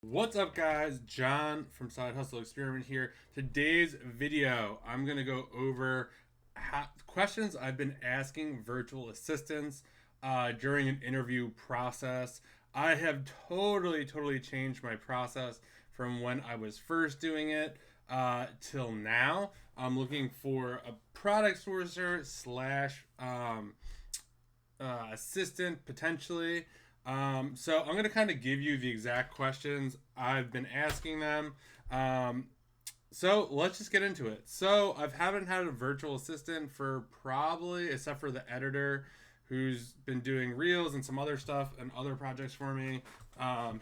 What's up, guys? John from Side Hustle Experiment here. Today's video, I'm going to go over questions I've been asking virtual assistants during an interview process. I have totally changed my process from when I was first doing it till now. I'm looking for a product sourcer slash assistant potentially. So I'm going to kind of give you the exact questions I've been asking them. So let's just get into it. So I haven't had a virtual assistant for probably, except for the editor who's been doing reels and some other stuff and other projects for me.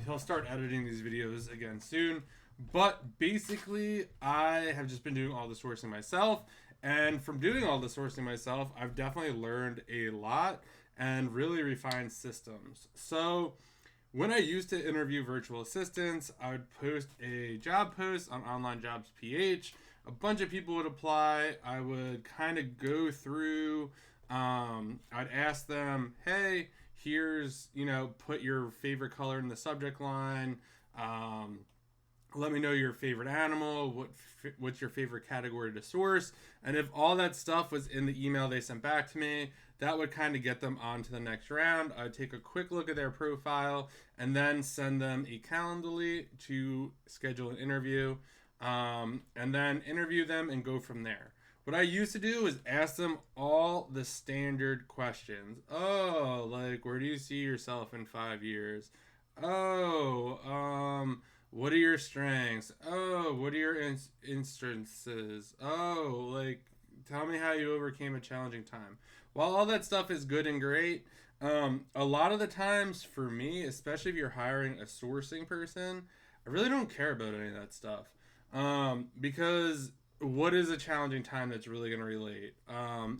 He'll start editing these videos again soon. But basically, I have just been doing all the sourcing myself. And from doing all the sourcing myself, I've definitely learned a lot and really refined systems. So when I used to interview virtual assistants, I would post a job post on Online Jobs PH. A bunch of people would apply. I would kind of go through, I'd ask them, hey, here's, put your favorite color in the subject line. Let me know your favorite animal, what's your favorite category to source. And if all that stuff was in the email they sent back to me, that would kind of get them on to the next round. I'd take a quick look at their profile and then send them a Calendly to schedule an interview, and then interview them and go from there. What I used to do is ask them all the standard questions. Oh, like, where do you see yourself in 5 years? Oh, what are your strengths? Oh, what are your instances? Oh, like, tell me how you overcame a challenging time. While all that stuff is good and great, a lot of the times for me, especially if you're hiring a sourcing person, I really don't care about any of that stuff. Because what is a challenging time that's really going to relate?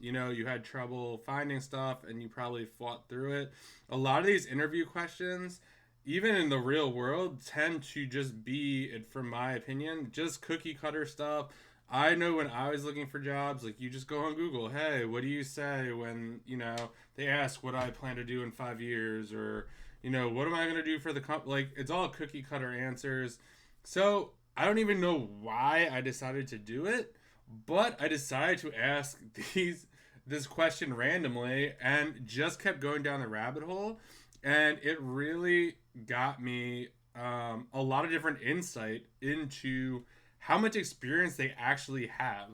You had trouble finding stuff and you probably fought through it. A lot of these interview questions, even in the real world, tend to just be, from my opinion, just cookie cutter stuff. I know when I was looking for jobs, like, you just go on Google, hey, what do you say when, they ask what I plan to do in 5 years, or, what am I going to do for the company? Like, it's all cookie cutter answers. So I don't even know why I decided to do it, but I decided to ask this question randomly and just kept going down the rabbit hole. And it really got me a lot of different insight into how much experience they actually have.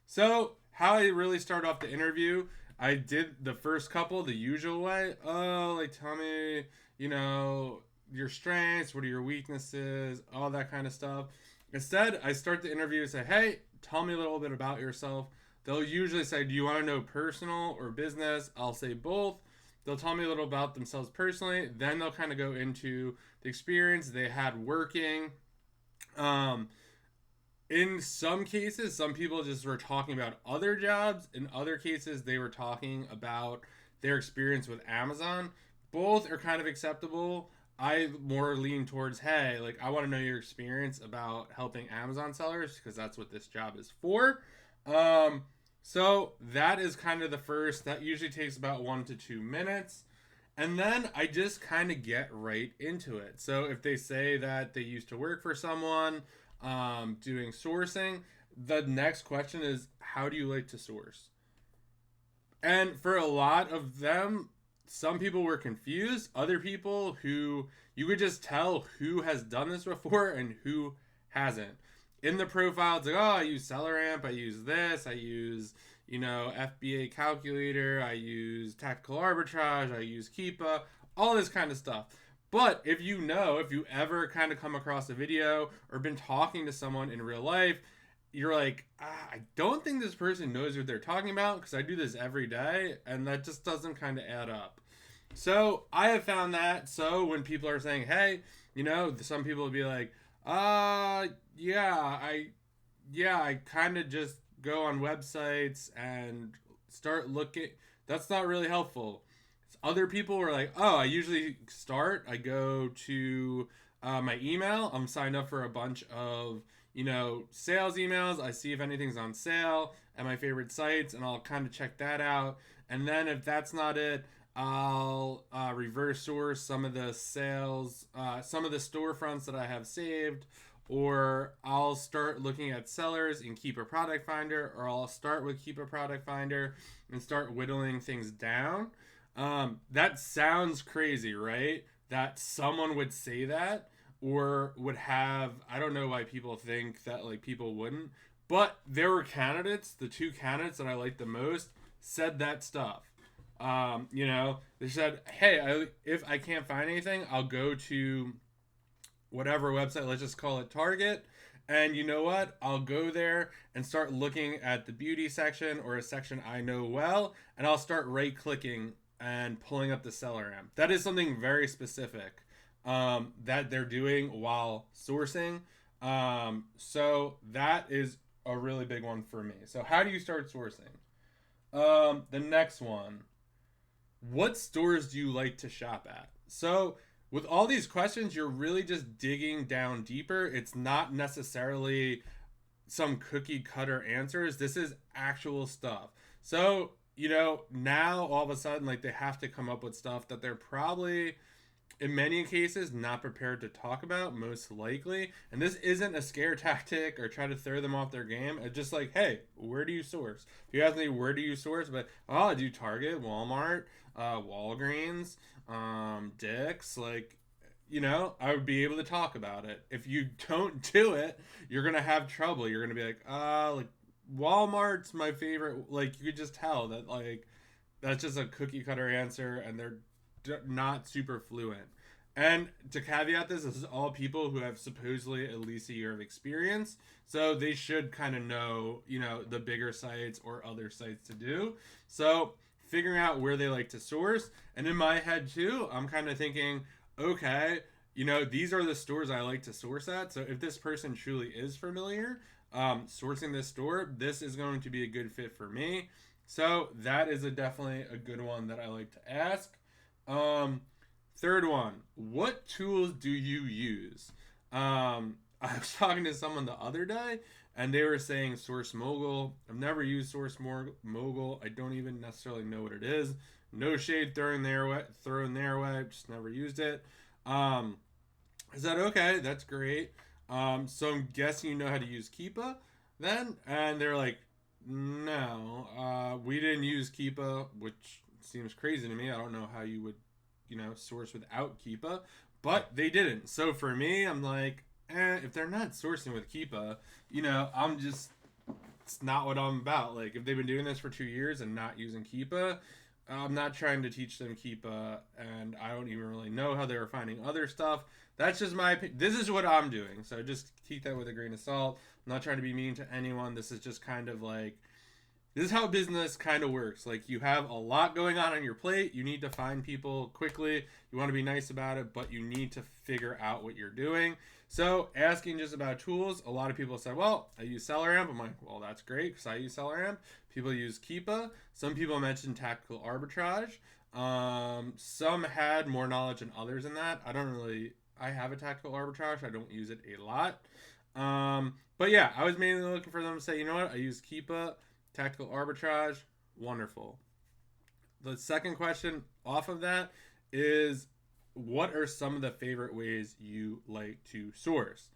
So, how I really start off the interview, I did the first couple the usual way. Oh, like, tell me, your strengths, what are your weaknesses, all that kind of stuff. Instead, I start the interview and say, hey, tell me a little bit about yourself. They'll usually say, do you want to know personal or business? I'll say both. They'll tell me a little about themselves personally. Then they'll kind of go into the experience they had working. In some cases, some people just were talking about other jobs. In other cases, they were talking about their experience with Amazon. Both are kind of acceptable. I more lean towards, hey, like, I want to know your experience about helping Amazon sellers because that's what this job is for. So that is kind of the first. That usually takes about 1 to 2 minutes. And then I just kind of get right into it. So if they say that they used to work for someone doing sourcing, the next question is, how do you like to source? And for a lot of them, some people were confused. Other people who you could just tell who has done this before and who hasn't. In the profile, it's like, oh, I use SellerAmp, I use this, I use, FBA calculator, I use tactical arbitrage, I use Keepa, all this kind of stuff. But if you ever kind of come across a video or been talking to someone in real life, you're like, I don't think this person knows what they're talking about because I do this every day, and that just doesn't kind of add up. So I have found that. So when people are saying, hey, some people will be like, I kind of just go on websites and start looking. That's not really helpful. Other people were like, oh, I go to my email. I'm signed up for a bunch of, sales emails. I see if anything's on sale at my favorite sites, and I'll kind of check that out. And then if that's not it, I'll reverse source some of the sales, some of the storefronts that I have saved, or I'll start looking at sellers and keep a product finder, or I'll start with keep a product finder and start whittling things down. That sounds crazy, right? That someone would say that or would have, I don't know why people think that like people wouldn't, but there were candidates, the two candidates that I liked the most said that stuff. They said, hey, if I can't find anything, I'll go to whatever website, let's just call it Target. And you know what? I'll go there and start looking at the beauty section or a section I know well, and I'll start right clicking and pulling up the seller amp. That is something very specific that they're doing while sourcing. So that is a really big one for me. So how do you start sourcing? The next one, what stores do you like to shop at? So with all these questions, you're really just digging down deeper. It's not necessarily some cookie cutter answers. This is actual stuff. So, now all of a sudden, like they have to come up with stuff that they're probably, in many cases, not prepared to talk about, most likely. And this isn't a scare tactic or try to throw them off their game. It's just like, hey, where do you source? If you ask me, where do you source? But, I do Target, Walmart, Walgreens, Dick's, I would be able to talk about it. If you don't do it, you're going to have trouble. You're going to be like, Walmart's my favorite. Like, you could just tell that, that's just a cookie cutter answer and they're not super fluent. And to caveat this is all people who have supposedly at least a year of experience. So they should kind of know, the bigger sites or other sites to do. So figuring out where they like to source. And in my head too, I'm kind of thinking, okay, these are the stores I like to source at. So if this person truly is familiar, sourcing this store, this is going to be a good fit for me. So that is definitely a good one that I like to ask. Third one, what tools do you use? I was talking to someone the other day and they were saying Source Mogul. I've never used Source Mogul. I don't even necessarily know what it is. No shade thrown their way. Just never used it. I said, okay, that's great. So I'm guessing you know how to use Keepa then? And they're like, no, we didn't use Keepa, which seems crazy to me. I don't know how you would, source without Keepa, but they didn't. So for me, I'm like, if they're not sourcing with Keepa, it's not what I'm about. Like, if they've been doing this for 2 years and not using Keepa, I'm not trying to teach them Keepa, and I don't even really know how they were finding other stuff. That's just my opinion. This is what I'm doing, so just take that with a grain of salt. I'm not trying to be mean to anyone. This is just kind of like, this is how business kind of works. Like, you have a lot going on your plate. You need to find people quickly. You want to be nice about it, but you need to figure out what you're doing. So asking just about tools, a lot of people said, well, I use SellerAmp. I'm like, well, that's great because I use SellerAmp. People use Keepa. Some people mentioned tactical arbitrage. Some had more knowledge than others in that. I have a tactical arbitrage. I don't use it a lot. But yeah, I was mainly looking for them to say, you know what? I use Keepa, tactical arbitrage. Wonderful. The second question off of that is, what are some of the favorite ways you like to source?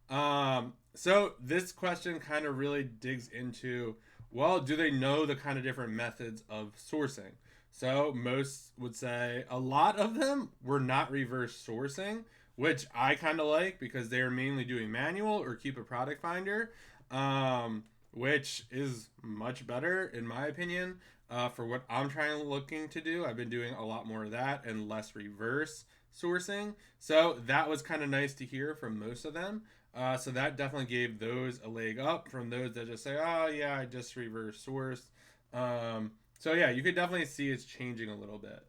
So this question kind of really digs into, well, do they know the kind of different methods of sourcing? So most would say a lot of them were not reverse sourcing, which I kind of like because they're mainly doing manual or keep a product finder, which is much better in my opinion. For what I'm looking to do, I've been doing a lot more of that and less reverse sourcing. So that was kind of nice to hear from most of them. So that definitely gave those a leg up from those that just say, oh yeah, I just reverse sourced. So yeah, you could definitely see it's changing a little bit.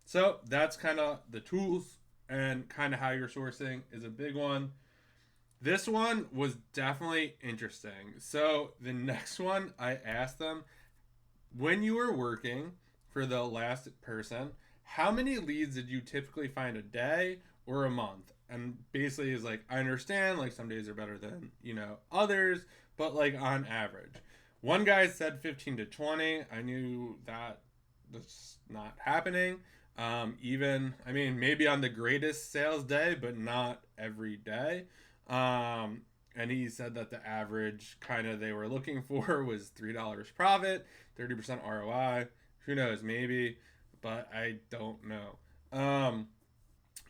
So that's kind of the tools and kind of how you're sourcing is a big one. This one was definitely interesting. So the next one, I asked them, when you were working for the last person, how many leads did you typically find a day or a month? And basically is like, I understand, like some days are better than, others, but like on average. One guy said 15 to 20. I knew that that's not happening. Even, I mean, maybe on the greatest sales day, but not every day. And he said that the average kind of they were looking for was $3 profit, 30% ROI. Who knows, maybe, but I don't know.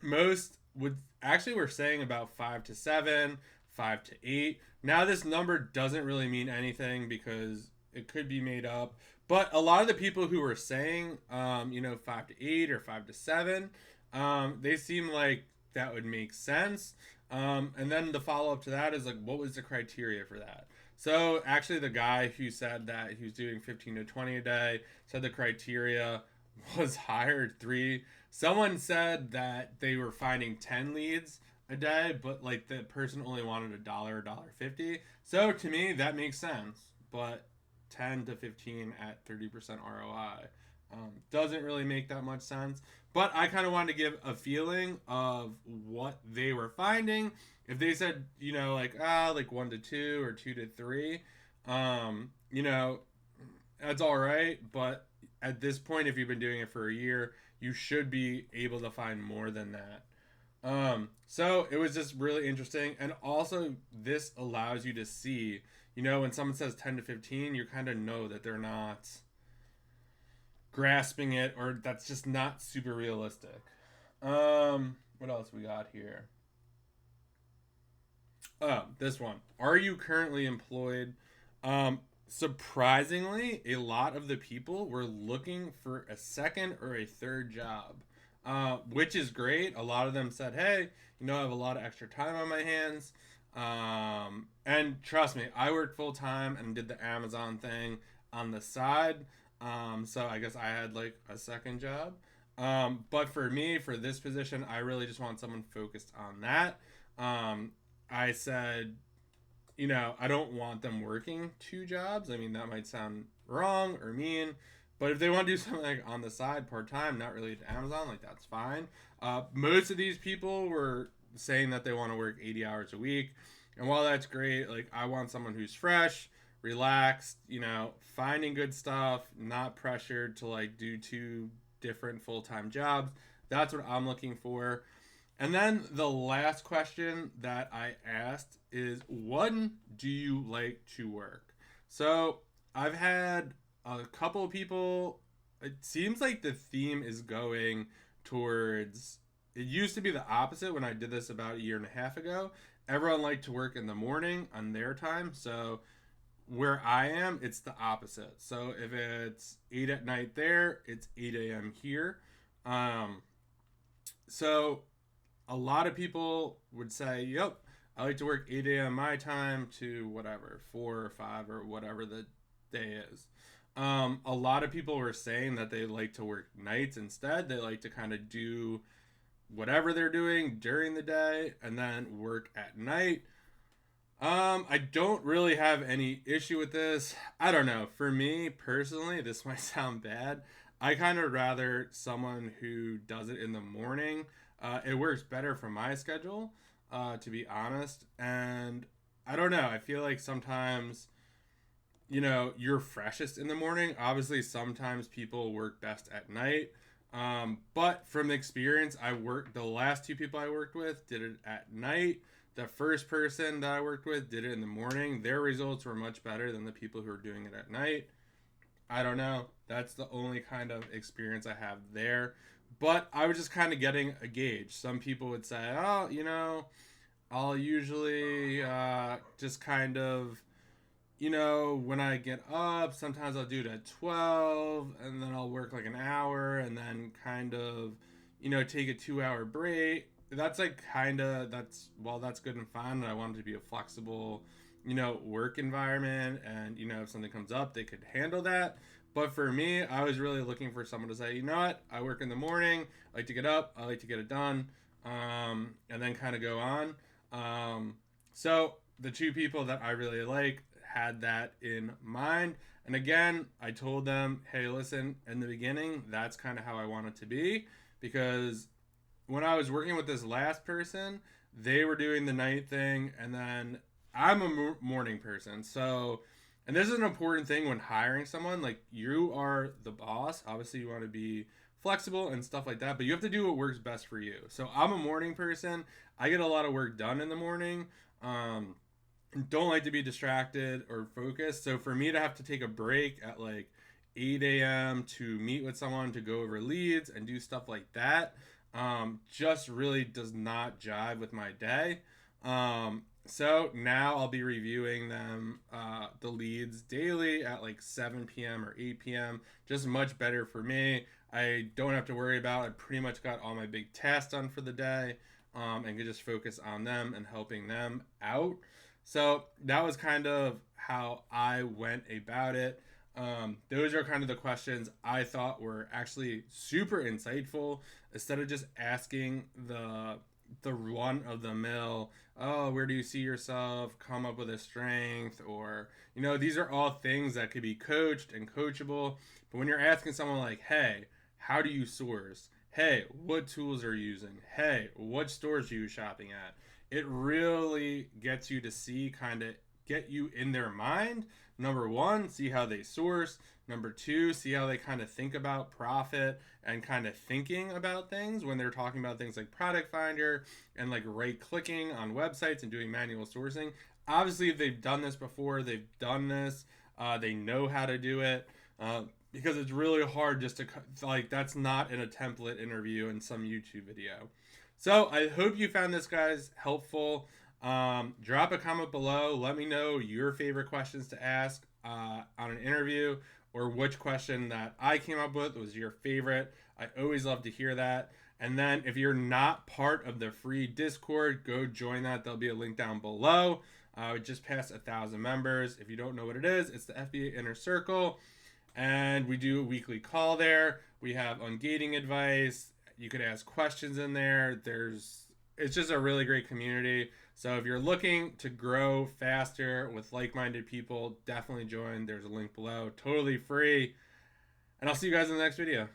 Most would actually we're saying about 5 to 7, 5 to 8. Now this number doesn't really mean anything because it could be made up. But a lot of the people who were saying, 5 to 8 or 5 to 7, they seem like that would make sense. And then the follow up to that is like, what was the criteria for that? So actually, the guy who said that he was doing 15 to 20 a day said the criteria was higher, 3. Someone said that they were finding 10 leads a day, but like the person only wanted $1, $1.50. So to me, that makes sense. But 10 to 15 at 30% ROI doesn't really make that much sense. But I kind of wanted to give a feeling of what they were finding. If they said, like 1 to 2 or 2 to 3, that's all right. But at this point, if you've been doing it for a year, you should be able to find more than that. So it was just really interesting. And also, this allows you to see, when someone says 10 to 15, you kind of know that they're not grasping it, or that's just not super realistic. What else we got here? Oh, this one. Are you currently employed? Surprisingly, a lot of the people were looking for a second or a third job, which is great. A lot of them said, hey, I have a lot of extra time on my hands. And trust me, I worked full time and did the Amazon thing on the side. So I guess I had like a second job. But for me, for this position, I really just want someone focused on that. I said, I don't want them working 2 jobs. I mean, that might sound wrong or mean, but if they want to do something like on the side part-time, not related to Amazon, like that's fine. Most of these people were saying that they want to work 80 hours a week. And while that's great, like I want someone who's fresh, relaxed, finding good stuff, not pressured to like do 2 different full-time jobs. That's what I'm looking for. And then the last question that I asked is, when do you like to work? So I've had a couple of people, it seems like the theme is going towards, it used to be the opposite when I did this about a year and a half ago. Everyone liked to work in the morning on their time. So where I am, it's the opposite. So if it's 8 at night there, it's 8 a.m. here. So a lot of people would say, yep, I like to work 8 a.m. my time to whatever, 4 or 5 or whatever the day is. A lot of people were saying that they like to work nights instead. They like to kind of do whatever they're doing during the day and then work at night. I don't really have any issue with this. I don't know. For me personally, this might sound bad. I kind of rather someone who does it in the morning. It works better for my schedule, to be honest. And I don't know. I feel like sometimes, you're freshest in the morning. Obviously, sometimes people work best at night. But from experience, the last 2 people I worked with did it at night. The first person that I worked with did it in the morning. Their results were much better than the people who are doing it at night. I don't know. That's the only kind of experience I have there. But I was just kind of getting a gauge. Some people would say, oh, I'll usually just kind of, when I get up, sometimes I'll do it at 12, and then I'll work like an hour, and then kind of, take a 2-hour break. That's like that's good and fine. And I want it to be a flexible, work environment. And, if something comes up, they could handle that. But for me, I was really looking for someone to say, you know what, I work in the morning, I like to get up, I like to get it done, and then kind of go on. So the 2 people that I really like had that in mind. And again, I told them, hey, listen, in the beginning, that's kind of how I want it to be. Because when I was working with this last person, they were doing the night thing, and then I'm a morning person. So And this is an important thing when hiring someone. Like, you are the boss. Obviously, you want to be flexible and stuff like that, but you have to do what works best for you. So I'm a morning person. I get a lot of work done in the morning. Don't like to be distracted or focused. So for me to have to take a break at like 8 a.m. to meet with someone to go over leads and do stuff like that, just really does not jive with my day. So now I'll be reviewing them, the leads daily at like 7 p.m. or 8 p.m. Just much better for me. I don't have to worry about, I pretty much got all my big tasks done for the day, and can just focus on them and helping them out. So that was kind of how I went about it. Those are kind of the questions I thought were actually super insightful. Instead of just asking the run of the mill, oh, where do you see yourself, come up with a strength, or, you know, these are all things that could be coached and coachable. But when you're asking someone like, hey, how do you source? Hey, what tools are you using? Hey, what stores are you shopping at? It really gets you to see, kind of get you in their mind. Number one, see how they source. Number two, see how they kind of think about profit and kind of thinking about things when they're talking about things like Product Finder and like right clicking on websites and doing manual sourcing. Obviously, if they've done this before, they've done this, they know how to do it, because it's really hard just to, like, that's not in a template interview in some YouTube video. So I hope you found this, guys, helpful. Drop a comment below. Let me know your favorite questions to ask on an interview, or which question that I came up with was your favorite. I always love to hear that. And then if you're not part of the free Discord, go join that. There'll be a link down below. We just passed 1,000 members. If you don't know what it is, it's the FBA Inner Circle. And we do a weekly call there. We have ungating advice. You could ask questions in there. It's just a really great community. So if you're looking to grow faster with like-minded people, definitely join. There's a link below, totally free. And I'll see you guys in the next video.